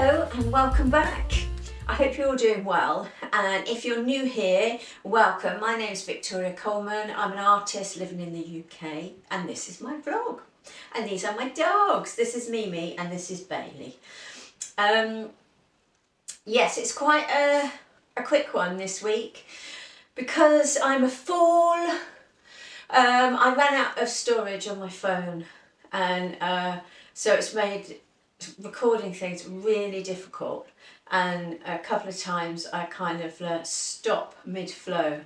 Hello and welcome back. I hope you're all doing well, and if you're new here, welcome. My name's Victoria Coleman. I'm an artist living in the UK, and this is my vlog. And these are my dogs. This is Mimi and this is Bailey. Yes, it's quite a quick one this week because I'm a fool. I ran out of storage on my phone, and so it's made recording things really difficult, and a couple of times I kind of stop mid-flow,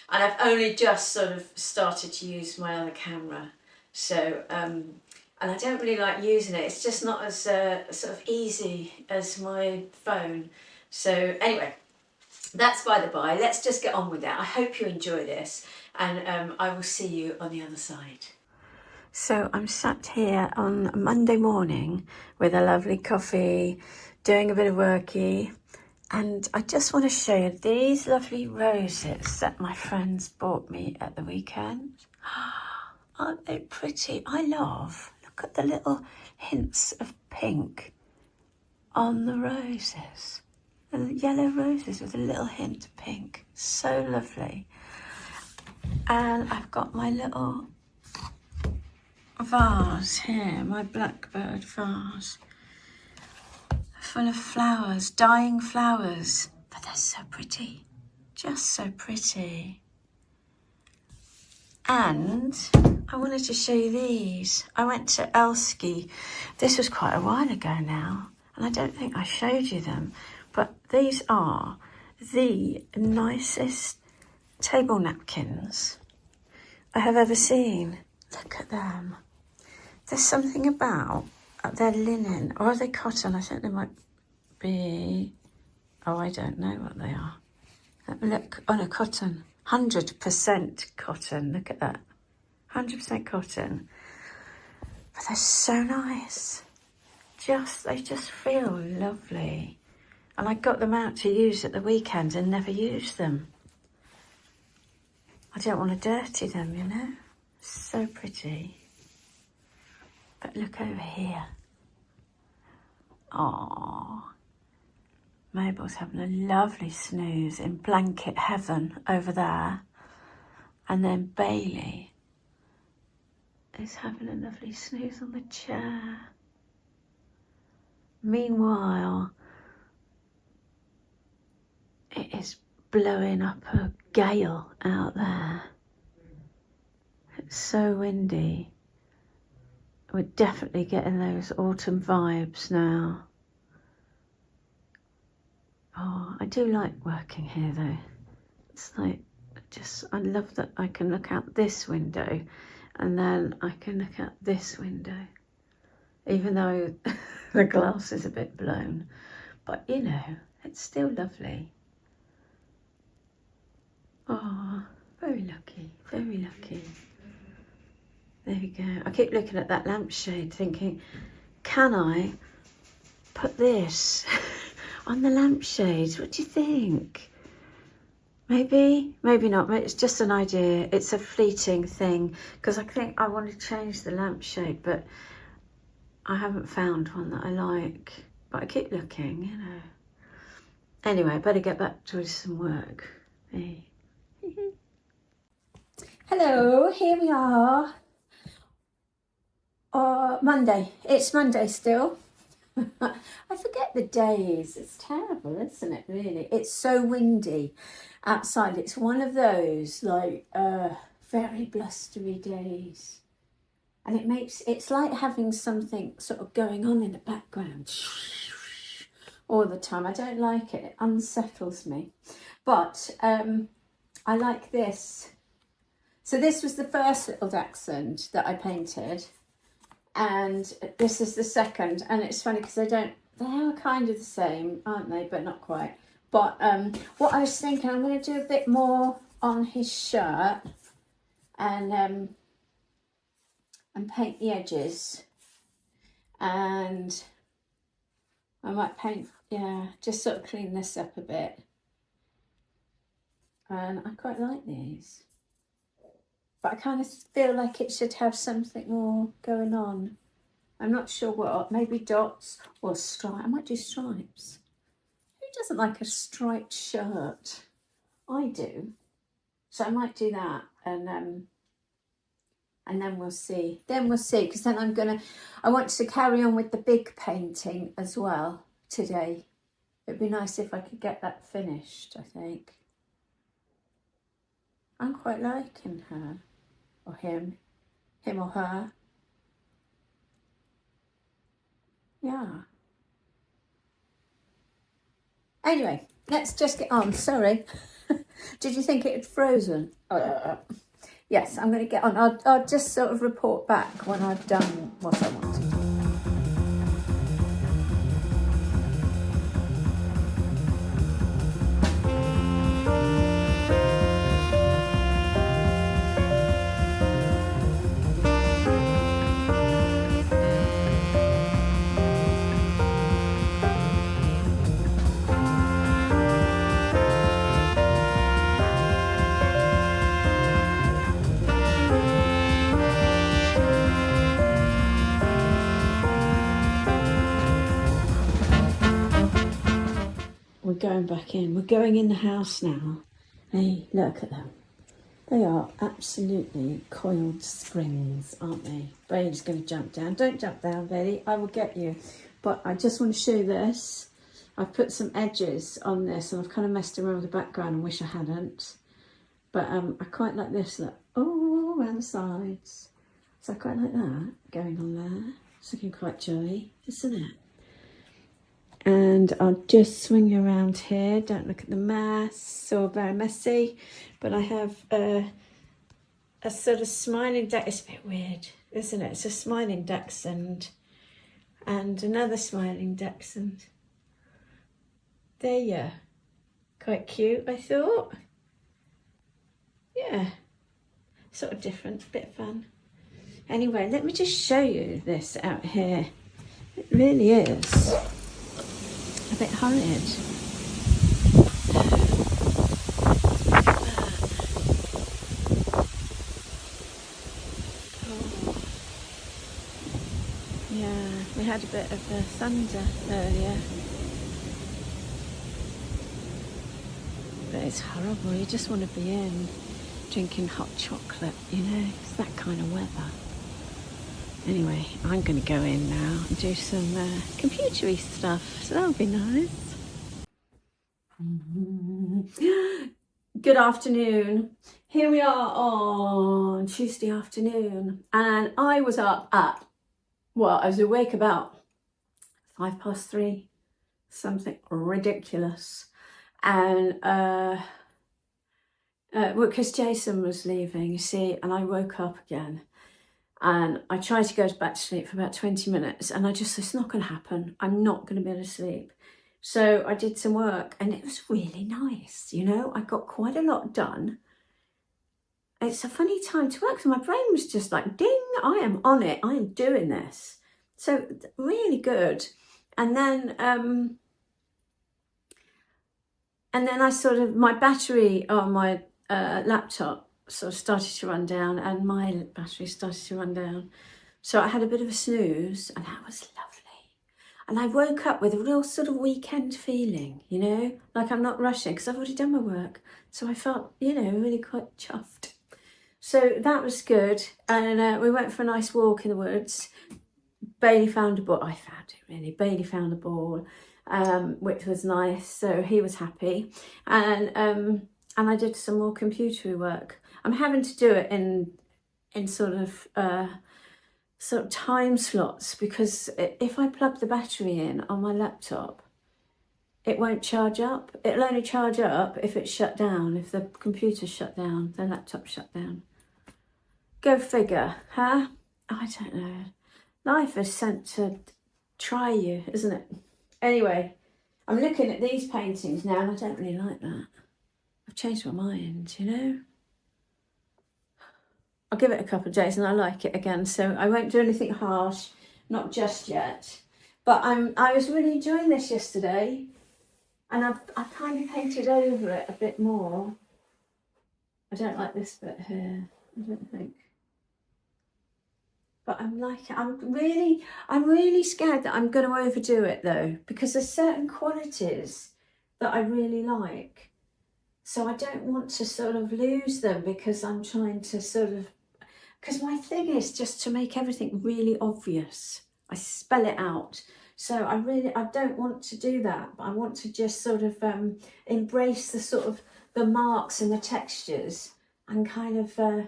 and I've only just sort of started to use my other camera, so and I don't really like using it. It's just not as sort of easy as my phone. So anyway, that's by the by. Let's just get on with that. I hope you enjoy this, and I will see you on the other side. So I'm sat here on a Monday morning with a lovely coffee, doing a bit of worky, and I just want to show you these lovely roses that my friends bought me at the weekend. Aren't they pretty? Look at the little hints of pink on the roses. The yellow roses with a little hint of pink. So lovely. And I've got my little vase here, my blackbird vase, full of flowers, dying flowers, but they're so pretty, just so pretty. And I wanted to show you these. I went to Elski. This was quite a while ago now, and I don't think I showed you them, but these are the nicest table napkins I have ever seen. Look at them. There's something about their linen, or are they cotton? I think they might be, oh, I don't know what they are. Look, oh no, cotton, 100% cotton, look at that, 100% cotton. But they're so nice, they just feel lovely. And I got them out to use at the weekend and never used them. I don't want to dirty them, you know, so pretty. But look over here. Oh, Mabel's having a lovely snooze in blanket heaven over there. And then Bailey is having a lovely snooze on the chair. Meanwhile, it is blowing up a gale out there. It's so windy. We're definitely getting those autumn vibes now. Oh, I do like working here though. It's like, I love that I can look out this window and then I can look out this window. Even though the glass is a bit blown, but you know, it's still lovely. Oh, very lucky, very lucky. There we go. I keep looking at that lampshade thinking, can I put this on the lampshade? What do you think? Maybe, maybe not. It's just an idea. It's a fleeting thing because I think I want to change the lampshade, but I haven't found one that I like. But I keep looking, you know. Anyway, I better get back to some work. Hey. Hello, here we are. Monday. It's Monday still. I forget the days. It's terrible, isn't it, really? It's so windy outside. It's one of those, like, very blustery days. And it's like having something sort of going on in the background all the time. I don't like it. It unsettles me. But I like this. So this was the first little dachshund that I painted. And this is the second, and it's funny because they are kind of the same, aren't they, but not quite. But what I was thinking, I'm going to do a bit more on his shirt and paint the edges, and I might paint, yeah, just sort of clean this up a bit. And I quite like these, but I kind of feel like it should have something more going on. I'm not sure what, maybe dots or stripes. I might do stripes. Who doesn't like a striped shirt? I do. So I might do that, and then we'll see. Because then I want to carry on with the big painting as well today. It'd be nice if I could get that finished, I think. I'm quite liking her, or him or her. Yeah. Anyway, let's just get on. Sorry. Did you think it had frozen? Yes, I'm going to get on. I'll just sort of report back when I've done what I want to do. We're going back in. We're going in the house now. Hey, look at them. They are absolutely coiled springs, aren't they? Bailey's going to jump down. Don't jump down, Bailey. I will get you. But I just want to show this. I've put some edges on this, and I've kind of messed around with the background and wish I hadn't. But I quite like this, look. Oh, around the sides. So I quite like that going on there. It's looking quite jolly, isn't it? And I'll just swing around here. Don't look at the mess, so very messy. But I have a sort of smiling deck. It's a bit weird, isn't it? It's a smiling dachshund and another smiling dachshund. There you are. Quite cute, I thought. Yeah, sort of different, bit of fun. Anyway, let me just show you this out here. It really is a bit horrid. Yeah, we had a bit of thunder earlier. But it's horrible. You just want to be in drinking hot chocolate, you know. It's that kind of weather. Anyway, I'm going to go in now and do some computery stuff. So that'll be nice. Good afternoon. Here we are on Tuesday afternoon, and I was up at, well, I was awake about 3:05, something ridiculous, and because Jason was leaving, you see, and I woke up again, and I tried to go back to sleep for about 20 minutes, and I just said, it's not going to happen. I'm not going to be able to sleep. So I did some work, and it was really nice, you know. I got quite a lot done. It's a funny time to work, because my brain was just like, ding, I am on it. I am doing this. So really good. And then I sort of, my battery on my laptop sort of started to run down, and my battery started to run down. So I had a bit of a snooze, and that was lovely. And I woke up with a real sort of weekend feeling, you know, like I'm not rushing because I've already done my work. So I felt, you know, really quite chuffed. So that was good. And we went for a nice walk in the woods. Bailey found a ball. I found it really. Bailey found a ball, which was nice. So he was happy. And I did some more computery work. I'm having to do it in sort of time slots, because if I plug the battery in on my laptop, it won't charge up. It'll only charge up if it's shut down. If the computer's shut down, the laptop's shut down. Go figure, huh? I don't know. Life is sent to try you, isn't it? Anyway, I'm looking at these paintings now, and I don't really like that. I've changed my mind, you know. I'll give it a couple of days and I like it again, so I won't do anything harsh, not just yet. But I was really enjoying this yesterday, and I've kind of painted over it a bit more. I don't like this bit here, I don't think. But I'm really scared that I'm going to overdo it though, because there's certain qualities that I really like. So I don't want to sort of lose them because I'm trying to sort of, because my thing is just to make everything really obvious. I spell it out. So I don't want to do that, but I want to just sort of embrace the sort of the marks and the textures and kind of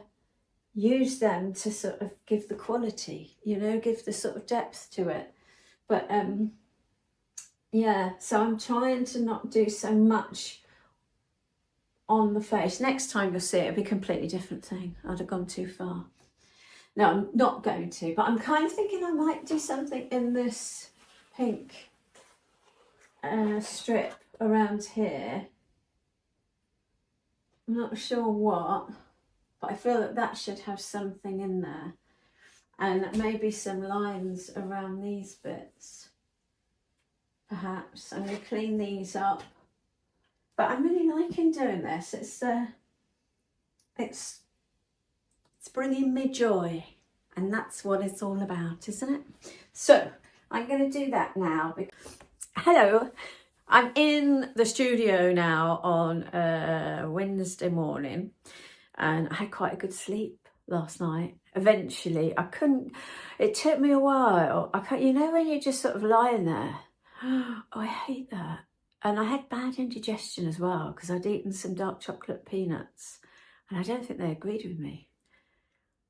use them to sort of give the quality, you know, give the sort of depth to it. But yeah, so I'm trying to not do so much on the face. Next time you'll see it, it'll be a completely different thing. I'd have gone too far. No, I'm not going to, but I'm kind of thinking I might do something in this pink strip around here. I'm not sure what, but I feel that that should have something in there. And maybe some lines around these bits. Perhaps I'm going to clean these up. But I'm really liking doing this. It's bringing me joy, and that's what it's all about, isn't it? So I'm going to do that now. Hello, I'm in the studio now on Wednesday morning, and I had quite a good sleep last night. Eventually, it took me a while. You know when you're just sort of lying there? Oh, I hate that. And I had bad indigestion as well because I'd eaten some dark chocolate peanuts, and I don't think they agreed with me.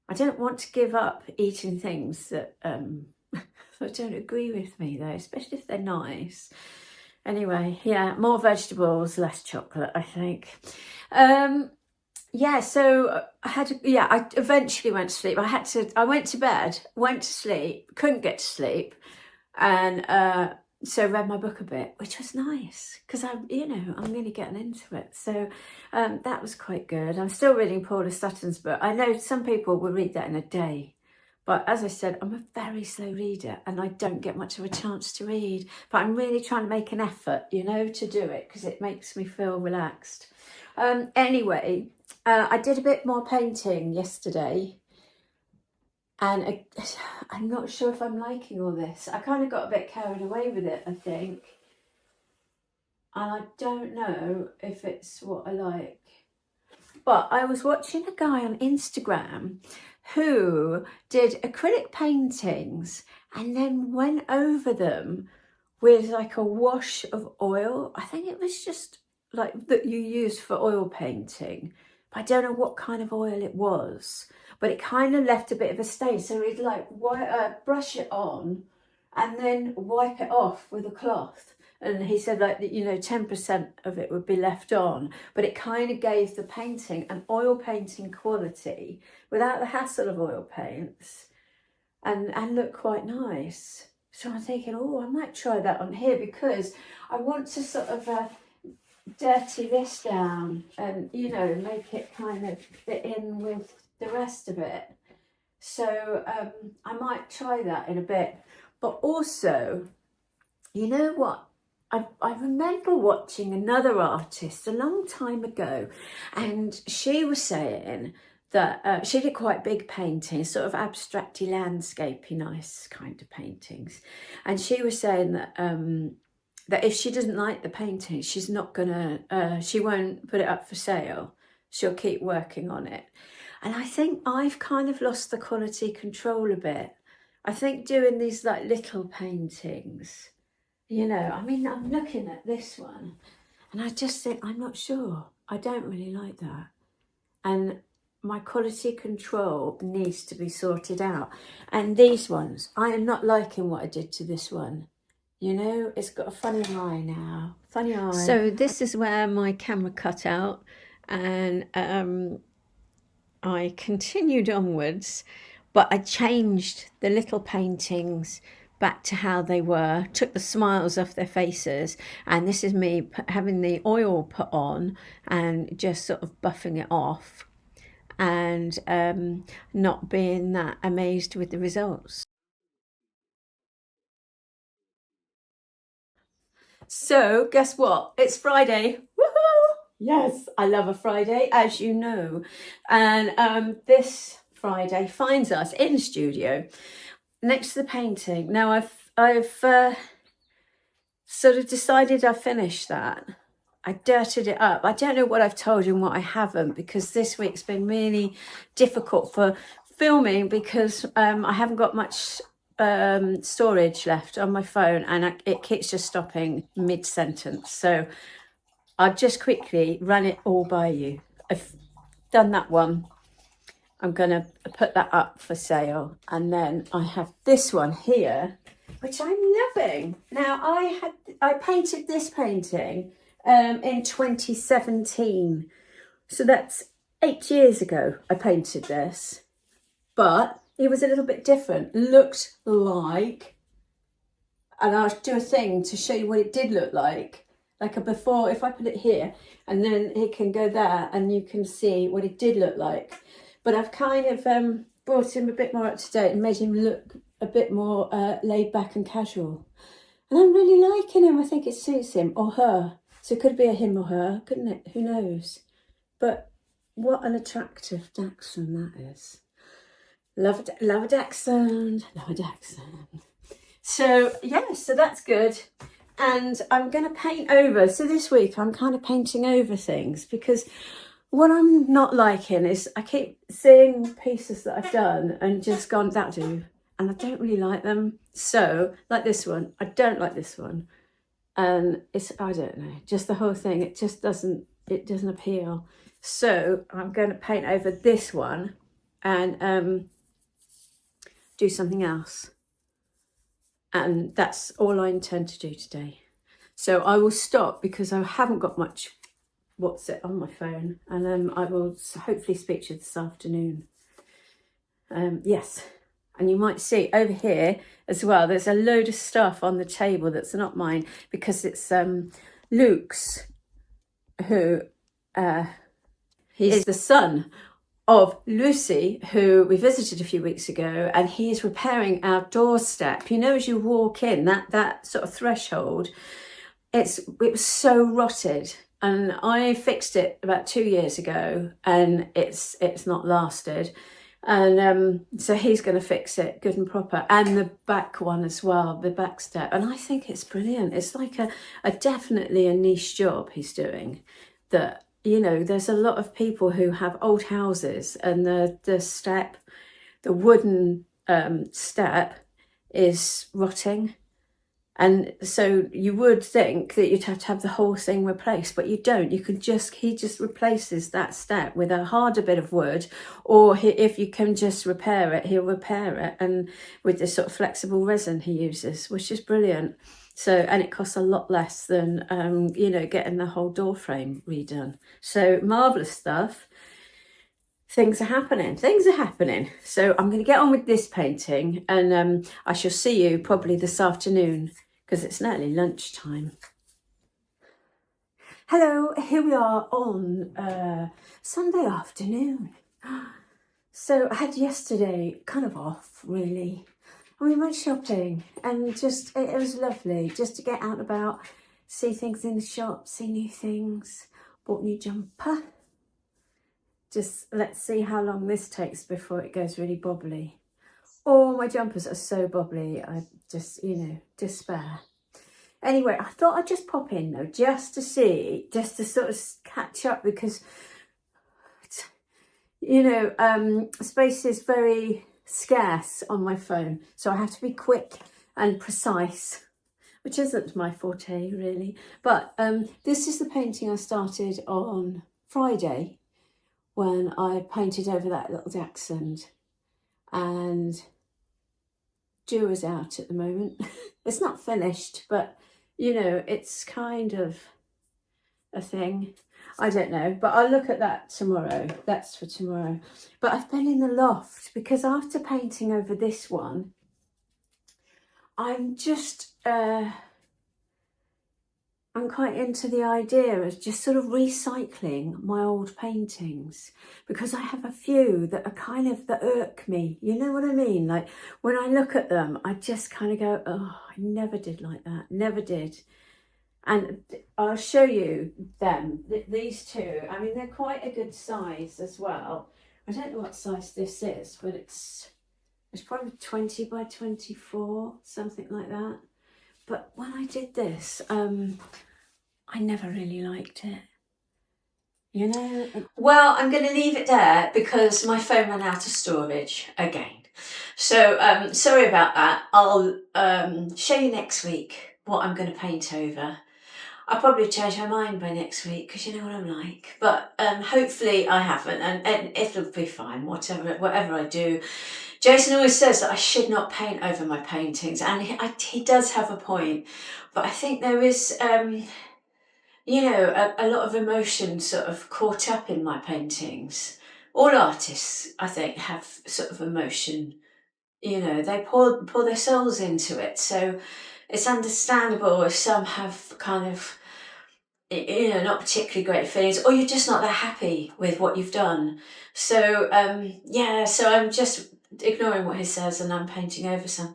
I don't want to give up eating things that don't agree with me though, especially if they're nice. Anyway, yeah, more vegetables, less chocolate, I think. Yeah, so I eventually went to sleep. I went to bed, went to sleep, couldn't get to sleep, and so read my book a bit, which was nice because I'm really getting into it. So that was quite good. I'm still reading Paula Sutton's book. I know some people will read that in a day, but as I said, I'm a very slow reader and I don't get much of a chance to read. But I'm really trying to make an effort, to do it because it makes me feel relaxed. Anyway, I did a bit more painting yesterday. And I'm not sure if I'm liking all this. I kind of got a bit carried away with it, I think. And I don't know if it's what I like. But I was watching a guy on Instagram who did acrylic paintings and then went over them with like a wash of oil. I think it was just like that you use for oil painting. I don't know what kind of oil it was, but it kind of left a bit of a stain. So he'd like brush it on and then wipe it off with a cloth. And he said 10% of it would be left on, but it kind of gave the painting an oil painting quality without the hassle of oil paints and looked quite nice. So I'm thinking, I might try that on here because I want to sort of dirty this down and make it kind of fit in with the rest of it. So I might try that in a bit. But also, you know what, I remember watching another artist a long time ago, and she was saying that she did quite big paintings, sort of abstracty landscapey nice kind of paintings, and she was saying that that if she doesn't like the painting, she's not gonna, she won't put it up for sale. She'll keep working on it. And I think I've kind of lost the quality control a bit. I think doing these like little paintings, I'm looking at this one and I just think, I'm not sure. I don't really like that. And my quality control needs to be sorted out. And these ones, I am not liking what I did to this one. It's got a funny eye now. Funny eye. So this is where my camera cut out, and I continued onwards, but I changed the little paintings back to how they were, took the smiles off their faces, and this is me having the oil put on and just sort of buffing it off and not being that amazed with the results. So guess what? It's Friday. Woohoo! Yes, I love a Friday, as you know. And this Friday finds us in the studio next to the painting. Now I've sort of decided I've finished that. I dirtied it up. I don't know what I've told you and what I haven't, because this week's been really difficult for filming because I haven't got much storage left on my phone, and it keeps just stopping mid-sentence. So I'll just quickly run it all by you. I've done that one. I'm going to put that up for sale. And then I have this one here, which I'm loving. Now, I painted this painting in 2017. So that's 8 years ago I painted this. But it was a little bit different. Looked like, and I'll do a thing to show you what it did look like a before. If I put it here, and then it can go there, and you can see what it did look like. But I've kind of brought him a bit more up to date and made him look a bit more laid back and casual. And I'm really liking him. I think it suits him or her. So it could be a him or her, couldn't it? Who knows? But what an attractive dachshund that is. Love a dachshund, love a dachshund. So yeah, so that's good. And I'm going to paint over. So this week I'm kind of painting over things, because what I'm not liking is I keep seeing pieces that I've done and just gone, that do. And I don't really like them. So like this one, I don't like this one. And it's, I don't know, just the whole thing, it doesn't appeal. So I'm going to paint over this one and do something else. And that's all I intend to do today. So I will stop because I haven't got much what's it on my phone, and I will hopefully speak to you this afternoon. Yes, and you might see over here as well, there's a load of stuff on the table that's not mine, because it's Luke's, who he's the son of Lucy, who we visited a few weeks ago, and he's repairing our doorstep. You know, as you walk in, that sort of threshold, it was so rotted, and I fixed it about 2 years ago, and it's not lasted. And so he's going to fix it good and proper, and the back one as well, the back step. And I think it's brilliant. It's like a definitely a niche job he's doing. That, you know, there's a lot of people who have old houses, and the step, the wooden step is rotting. And so you would think that you'd have to have the whole thing replaced, but you don't. He just replaces that step with a harder bit of wood, or if you can just repair it, he'll repair it, and with this sort of flexible resin he uses, which is brilliant. So, and it costs a lot less than, you know, getting the whole door frame redone. So marvellous stuff. Things are happening. So I'm going to get on with this painting, and I shall see you probably this afternoon, because it's nearly lunchtime. Hello, here we are on Sunday afternoon. So I had yesterday kind of off, really. And we went shopping, and just, it was lovely just to get out and about, see things in the shop, see new things. Bought a new jumper. Just let's see how long this takes before it goes really bobbly. All my jumpers are so bobbly, I just, you know, despair. Anyway, I thought I'd just pop in though, just to see, just to sort of catch up, because, you know, space is very scarce on my phone. So I have to be quick and precise, which isn't my forte really. But this is the painting I started on Friday, when I painted over that little dachshund, and Dura's out at the moment. It's not finished, but you know, it's kind of a thing. I don't know, but I'll look at that tomorrow. That's for tomorrow. But I've been in the loft, because after painting over this one, I'm just I'm quite into the idea of just sort of recycling my old paintings, because I have a few that are kind of, that irk me. You know what I mean? Like when I look at them, I just kind of go, oh, I never did like that. Never did. And I'll show you them, these two. I mean, they're quite a good size as well. I don't know what size this is, but it's probably 20 by 24, something like that. But when I did this, I never really liked it. You know? Well, I'm going to leave it there because my phone ran out of storage again. So sorry about that. I'll show you next week what I'm going to paint over. I'll probably change my mind by next week because you know what I'm like. But hopefully I haven't, and it'll be fine, whatever I do. Jason always says that I should not paint over my paintings, and he does have a point. But I think there is, you know, a lot of emotion sort of caught up in my paintings. All artists, I think, have sort of emotion. You know, they pour their souls into it. So it's understandable if some have kind of, you know, not particularly great feelings, or you're just not that happy with what you've done. So yeah, so I'm just ignoring what he says and I'm painting over some,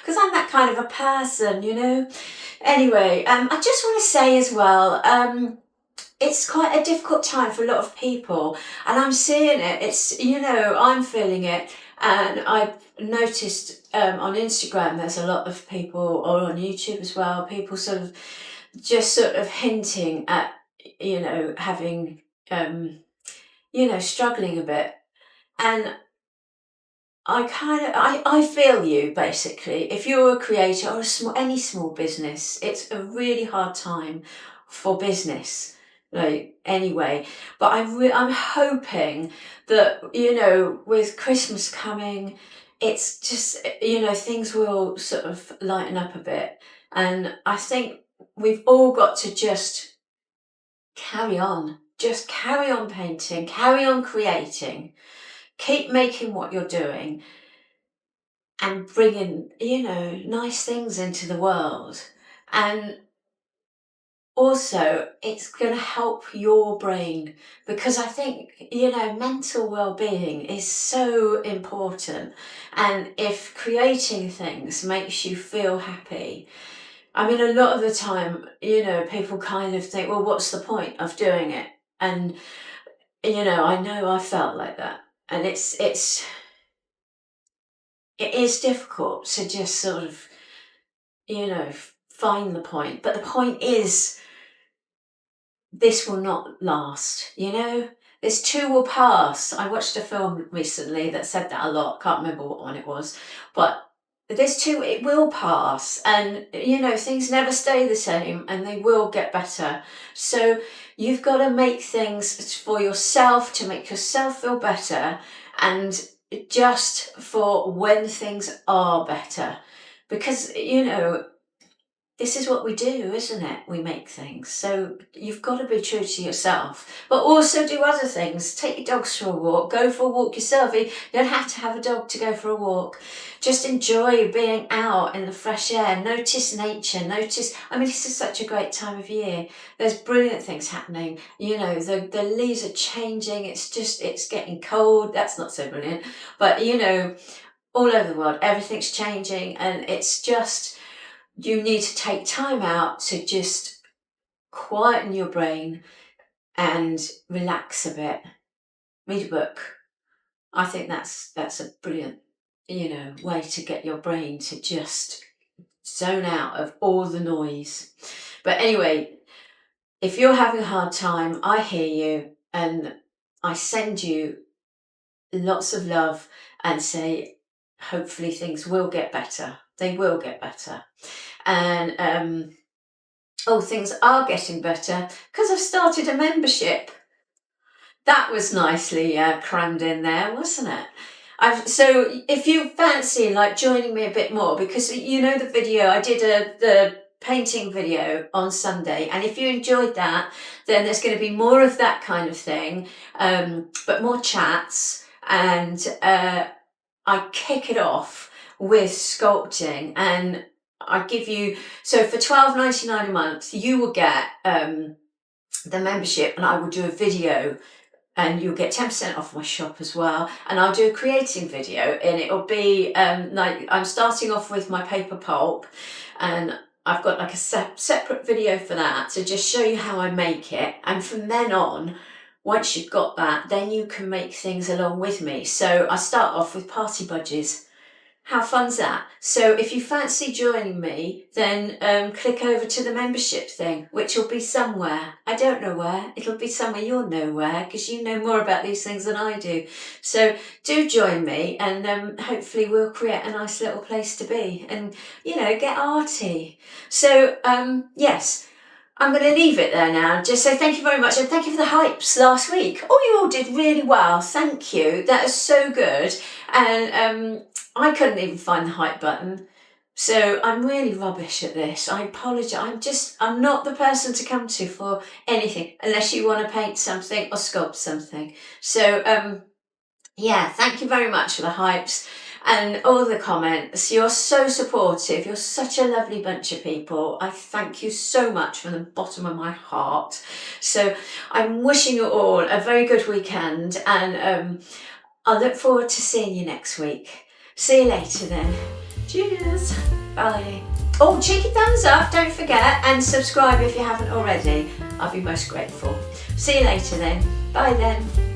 because I'm that kind of a person, you know. Anyway, I just want to say as well, it's quite a difficult time for a lot of people, and I'm seeing it. It's, you know, I'm feeling it, and I've noticed on Instagram there's a lot of people, or on YouTube as well, people sort of just sort of hinting at, you know, having, you know, struggling a bit. And I feel you, basically. If you're a creator or any small business, it's a really hard time for business, like, anyway. But I'm hoping that, you know, with Christmas coming, it's just, you know, things will sort of lighten up a bit. And I think we've all got to just carry on. Just carry on painting, carry on creating, keep making what you're doing, and bringing, you know, nice things into the world. And also, it's going to help your brain, because I think, you know, mental well-being is so important. And if creating things makes you feel happy, I mean, a lot of the time, you know, people kind of think, well, what's the point of doing it? And, you know I felt like that. And it is difficult to just sort of, you know, find the point. But the point is, this will not last, you know? This too will pass. I watched a film recently that said that a lot. Can't remember what one it was. But this too, it will pass. And, you know, things never stay the same, and they will get better. So you've got to make things for yourself, to make yourself feel better, and just for when things are better. Because, you know, this is what we do, isn't it? We make things. So you've got to be true to yourself, but also do other things. Take your dogs for a walk, go for a walk yourself. You don't have to have a dog to go for a walk. Just enjoy being out in the fresh air. Notice nature, I mean, this is such a great time of year. There's brilliant things happening. You know, the leaves are changing. It's getting cold. That's not so brilliant. But, you know, all over the world, everything's changing, and it's just, you need to take time out to just quieten your brain and relax a bit. Read a book. I think that's a brilliant, you know, way to get your brain to just zone out of all the noise. But anyway, if you're having a hard time, I hear you, and I send you lots of love and say, hopefully things will get better. They will get better. And things are getting better because I've started a membership. That was nicely crammed in there, wasn't it? So if you fancy like joining me a bit more, because you know the video, I did the painting video on Sunday, and if you enjoyed that, then there's going to be more of that kind of thing, but more chats, and I kick it off with sculpting, and I give you, so for $12.99 a month, you will get the membership, and I will do a video, and you'll get 10% off my shop as well. And I'll do a creating video, and it'll be like, I'm starting off with my paper pulp, and I've got like a separate video for that to just show you how I make it. And from then on, once you've got that, then you can make things along with me. So I start off with party budgies. How fun's that? So if you fancy joining me, then click over to the membership thing, which will be somewhere. I don't know where. It'll be somewhere you'll know where, because you know more about these things than I do. So do join me, and hopefully we'll create a nice little place to be and, you know, get arty. So yes, I'm going to leave it there now. Just say thank you very much, and thank you for the hypes last week. Oh, you all did really well. Thank you. That is so good. And I couldn't even find the hype button. So I'm really rubbish at this. I apologise. I'm not the person to come to for anything unless you want to paint something or sculpt something. So yeah, thank you very much for the hypes and all the comments. You're so supportive. You're such a lovely bunch of people. I thank you so much from the bottom of my heart. So I'm wishing you all a very good weekend, and I look forward to seeing you next week. See you later then. Cheers. Bye. Oh, cheeky thumbs up, don't forget, and subscribe if you haven't already. I'll be most grateful. See you later then. Bye then.